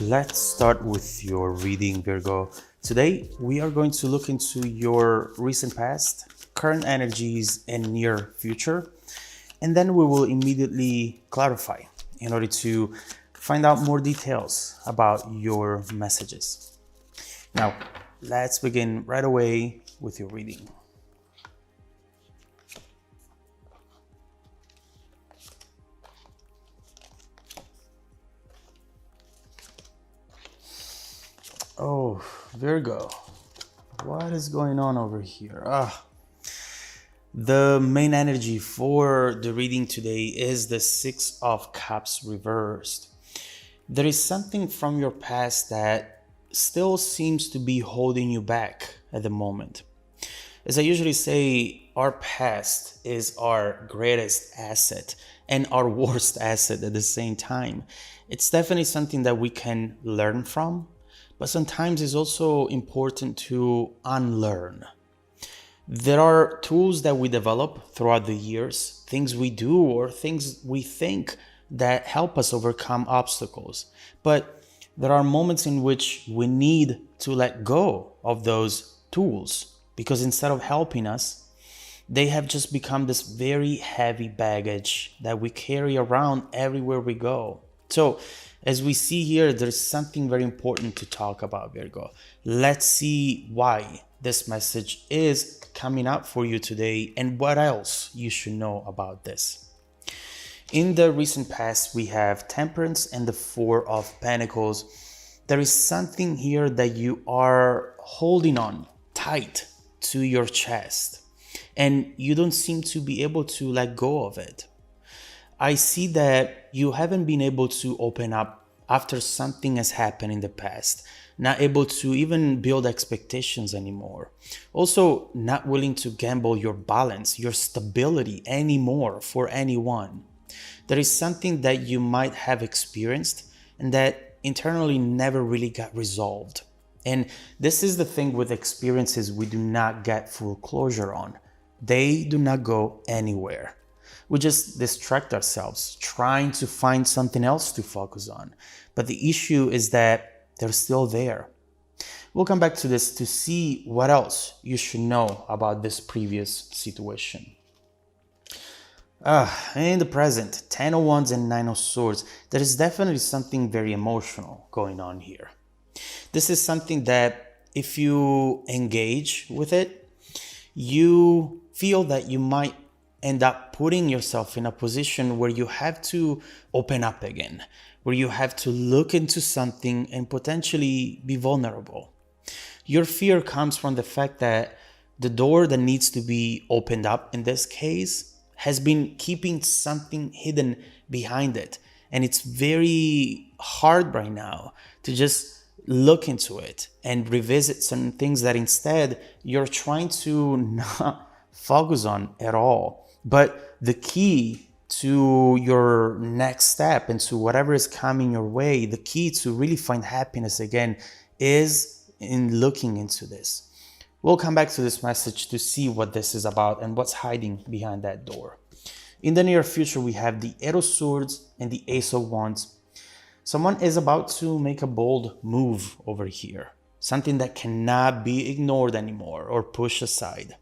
Let's start with your reading, Virgo. Today, we are going to look into your recent past, current energies, and near future. And then we will immediately clarify in order to find out more details about your messages. Now, let's begin right away with your reading. Oh, Virgo, what is going on over here? The main energy for the reading today is the Six of Cups reversed. There is something from your past that still seems to be holding you back at the moment. As I usually say, our past is our greatest asset and our worst asset at the same time. It's definitely something that we can learn from, but sometimes it's also important to unlearn. There are tools that we develop throughout the years, things we do or things we think that help us overcome obstacles. But there are moments in which we need to let go of those tools because instead of helping us, they have just become this very heavy baggage that we carry around everywhere we go. So, as we see here, there's something very important to talk about, Virgo. Let's see why this message is coming up for you today and what else you should know about this. In the recent past, we have Temperance and the Four of Pentacles. There is something here that you are holding on tight to your chest, and you don't seem to be able to let go of it. I see that you haven't been able to open up after something has happened in the past, not able to even build expectations anymore. Also, not willing to gamble your balance, your stability anymore for anyone. There is something that you might have experienced and that internally never really got resolved. And this is the thing with experiences we do not get full closure on. They do not go anywhere. We just distract ourselves trying to find something else to focus on. But the issue is that they're still there. We'll come back to this to see what else you should know about this previous situation. In the present, 10 of Wands and 9 of Swords, there is definitely something very emotional going on here. This is something that if you engage with it, you feel that you might end up putting yourself in a position where you have to open up again, where you have to look into something and potentially be vulnerable. Your fear comes from the fact that the door that needs to be opened up in this case has been keeping something hidden behind it. And it's very hard right now to just look into it and revisit certain things that instead you're trying to not focus on at all. But the key to your next step and to whatever is coming your way, the key to really find happiness again is in looking into this. We'll come back to this message to see what this is about and what's hiding behind that door. In the near future, we have the Eight of Swords and the Ace of Wands. Someone is about to make a bold move over here, something that cannot be ignored anymore or pushed aside.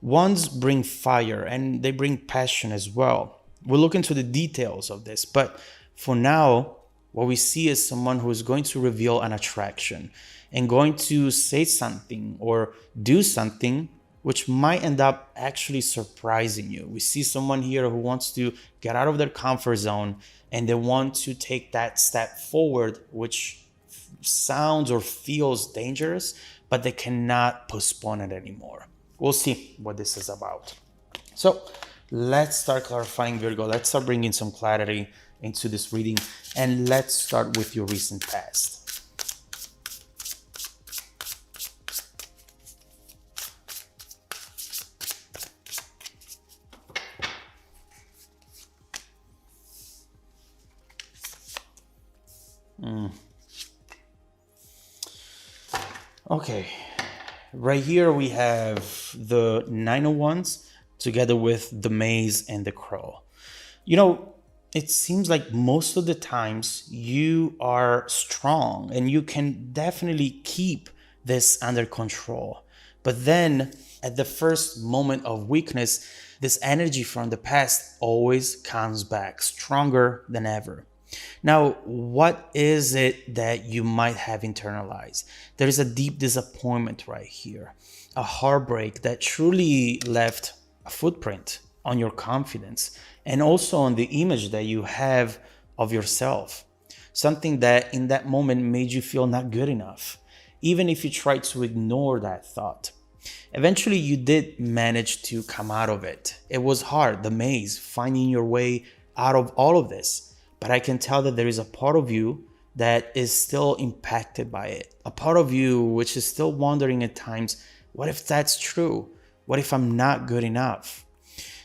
Wands bring fire and they bring passion as well. We'll look into the details of this, but for now, what we see is someone who is going to reveal an attraction and going to say something or do something which might end up actually surprising you. We see someone here who wants to get out of their comfort zone and they want to take that step forward, which sounds or feels dangerous, but they cannot postpone it anymore. We'll see what this is about. So let's start clarifying, Virgo. Let's start bringing some clarity into this reading. And let's start with your recent past. Okay. Right here we have the Nine of Wands together with the Maze and the Crow. You know, it seems like most of the times you are strong and you can definitely keep this under control. But then at the first moment of weakness, this energy from the past always comes back stronger than ever. Now, what is it that you might have internalized? There is a deep disappointment right here, a heartbreak that truly left a footprint on your confidence and also on the image that you have of yourself. Something that in that moment made you feel not good enough, even if you tried to ignore that thought. Eventually, you did manage to come out of it. It was hard, the maze, finding your way out of all of this. But I can tell that there is a part of you that is still impacted by it. A part of you which is still wondering at times, what if that's true? What if I'm not good enough?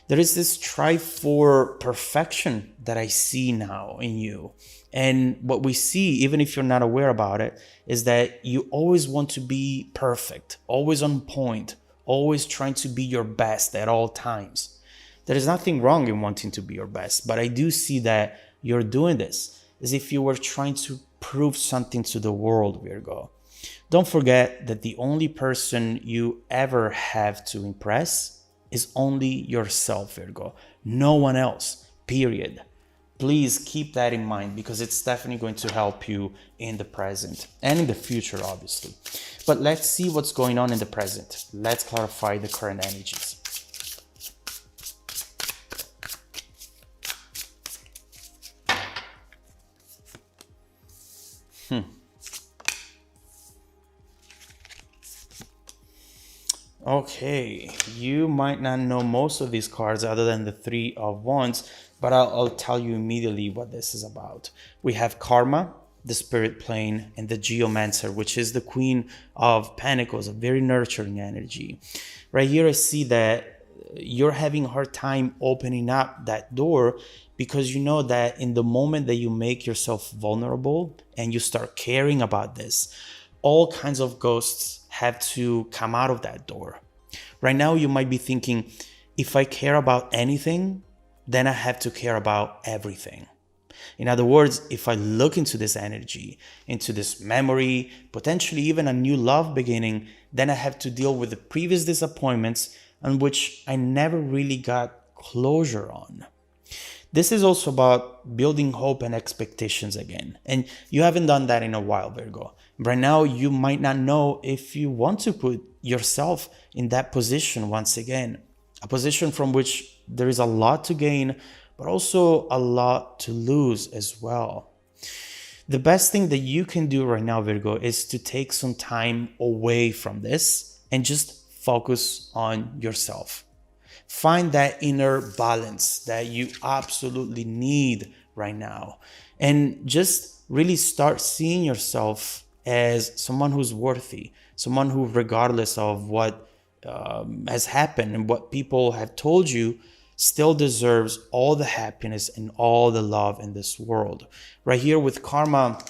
There is this strive for perfection that I see now in you. And what we see, even if you're not aware about it, is that you always want to be perfect, always on point, always trying to be your best at all times. There is nothing wrong in wanting to be your best, but I do see that you're doing this as if you were trying to prove something to the world, Virgo. Don't forget that the only person you ever have to impress is only yourself, Virgo. No one else, period. Please keep that in mind because it's definitely going to help you in the present and in the future, obviously. But let's see what's going on in the present. Let's clarify the current energies. Okay, you might not know most of these cards other than the Three of Wands, but I'll tell you immediately what this is about. We have Karma, the Spirit Plane, and the Geomancer, which is the Queen of Pentacles, a very nurturing energy. Right here, I see that you're having a hard time opening up that door because you know that in the moment that you make yourself vulnerable and you start caring about this, all kinds of ghosts have to come out of that door. Right now, you might be thinking, if I care about anything, then I have to care about everything. In other words, if I look into this energy, into this memory, potentially even a new love beginning, then I have to deal with the previous disappointments on which I never really got closure on. This is also about building hope and expectations again. And you haven't done that in a while, Virgo. Right now, you might not know if you want to put yourself in that position once again. A position from which there is a lot to gain, but also a lot to lose as well. The best thing that you can do right now, Virgo, is to take some time away from this and just focus on yourself. Find that inner balance that you absolutely need right now. And just really start seeing yourself as someone who's worthy, someone who, regardless of what has happened and what people have told you, still deserves all the happiness and all the love in this world. Right here with Karma,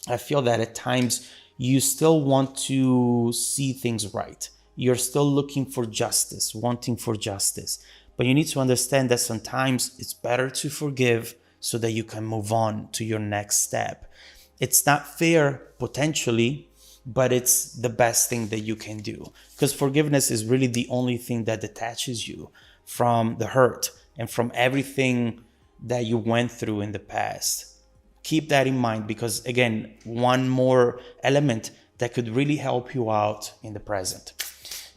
I feel that at times you still want to see things right. You're still looking for justice, wanting for justice. But you need to understand that sometimes it's better to forgive so that you can move on to your next step. It's not fair, potentially, but it's the best thing that you can do. Because forgiveness is really the only thing that detaches you from the hurt and from everything that you went through in the past. Keep that in mind because, again, one more element that could really help you out in the present.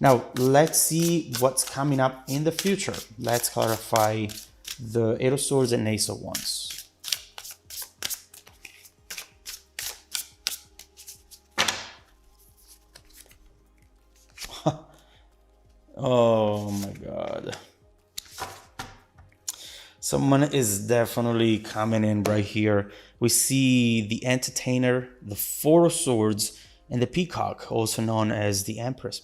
Now, let's see what's coming up in the future. Let's clarify the Eight of Swords and Ace of Wands. Oh my God. Someone is definitely coming in right here. We see the Entertainer, the Four of Swords, and the Peacock, also known as the Empress.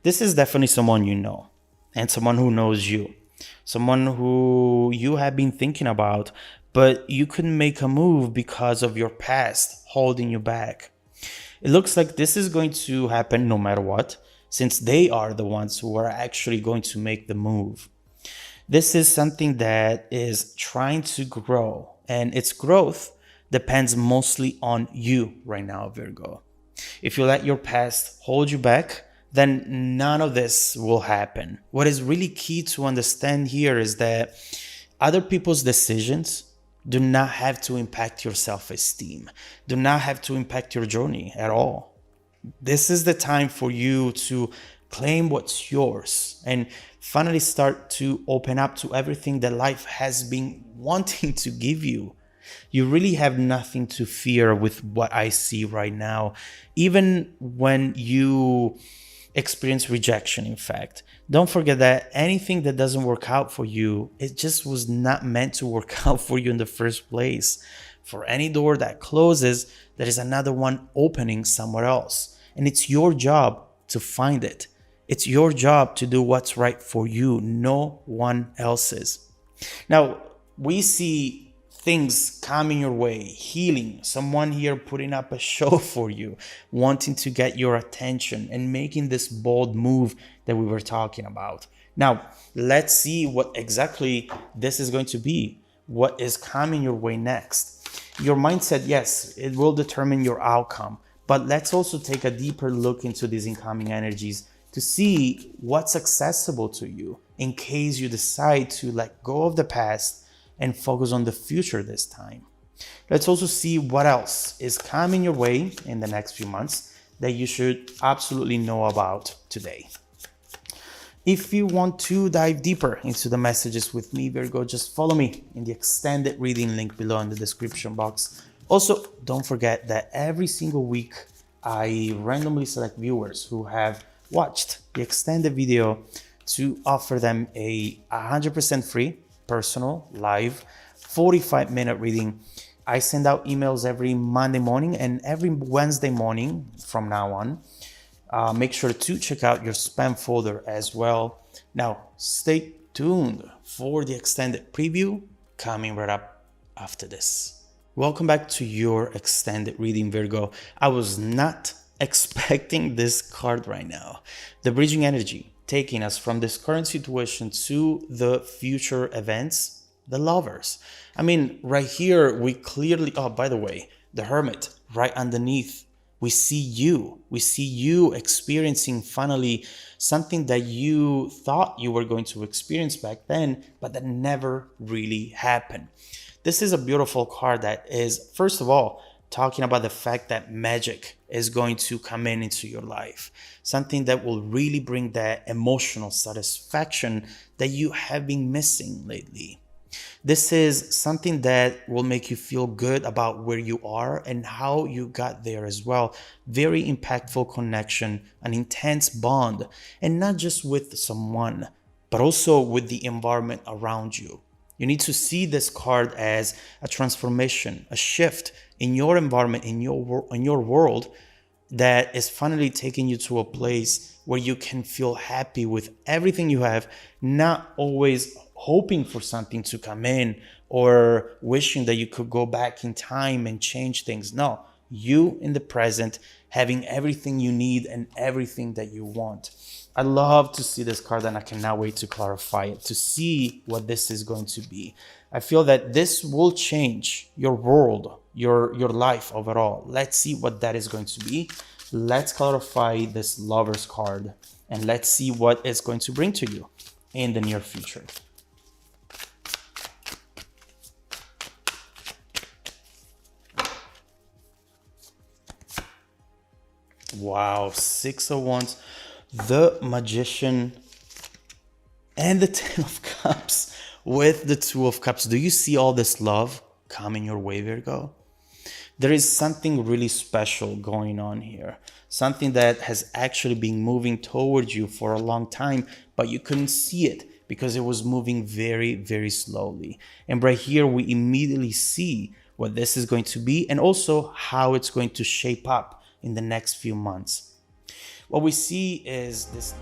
This is definitely someone you know, and someone who knows you. Someone who you have been thinking about, but you couldn't make a move because of your past holding you back. It looks like this is going to happen no matter what, since they are the ones who are actually going to make the move. This is something that is trying to grow, and its growth depends mostly on you right now, Virgo. If you let your past hold you back, then none of this will happen. What is really key to understand here is that other people's decisions do not have to impact your self esteem, do not have to impact your journey at all. This is the time for you to claim what's yours and finally start to open up to everything that life has been wanting to give you. You really have nothing to fear with what I see right now, even when you experience rejection. In fact, don't forget that anything that doesn't work out for you, it just was not meant to work out for you in the first place. For any door that closes, there is another one opening somewhere else, and it's your job to find it. It's your job to do what's right for you, no one else's. Now, we see things coming your way, healing, someone here putting up a show for you, wanting to get your attention and making this bold move that we were talking about. Now, let's see what exactly this is going to be, what is coming your way next. Your mindset, yes, it will determine your outcome, but let's also take a deeper look into these incoming energies to see what's accessible to you in case you decide to let go of the past and focus on the future this time. Let's also see what else is coming your way in the next few months that you should absolutely know about today. If you want to dive deeper into the messages with me, Virgo, just follow me in the extended reading link below in the description box. Also, don't forget that every single week I randomly select viewers who have watched the extended video to offer them a 100% free personal live 45-minute reading. I send out emails every Monday morning and every Wednesday morning from now on. Make sure to check out your spam folder as well. Now, stay tuned for the extended preview coming right up after this. Welcome back to your extended reading, Virgo. I was not expecting this card right now. The bridging energy taking us from this current situation to the future events, the lovers. I mean, right here, we clearly, oh, by the way, the hermit right underneath. We see you experiencing finally something that you thought you were going to experience back then, but that never really happened. This is a beautiful card that is, first of all, talking about the fact that magic is going to come into your life. Something that will really bring that emotional satisfaction that you have been missing lately. This is something that will make you feel good about where you are and how you got there as well. Very impactful connection, an intense bond, and not just with someone, but also with the environment around you. You need to see this card as a transformation, a shift in your environment, in your world, that is finally taking you to a place where you can feel happy with everything you have, not always hoping for something to come in or wishing that you could go back in time and change things. No, you in the present, having everything you need and everything that you want. I love to see this card and I cannot wait to clarify it, to see what this is going to be. I feel that this will change your world, your life overall. Let's see what that is going to be. Let's clarify this Lovers card and let's see what it's going to bring to you in the near future. Wow, Six of Wands, the Magician, and the Ten of Cups with the Two of Cups. Do you see all this love coming your way, Virgo? There is something really special going on here. Something that has actually been moving towards you for a long time, but you couldn't see it because it was moving very, very slowly. And right here, we immediately see what this is going to be and also how it's going to shape up in the next few months. What we see is this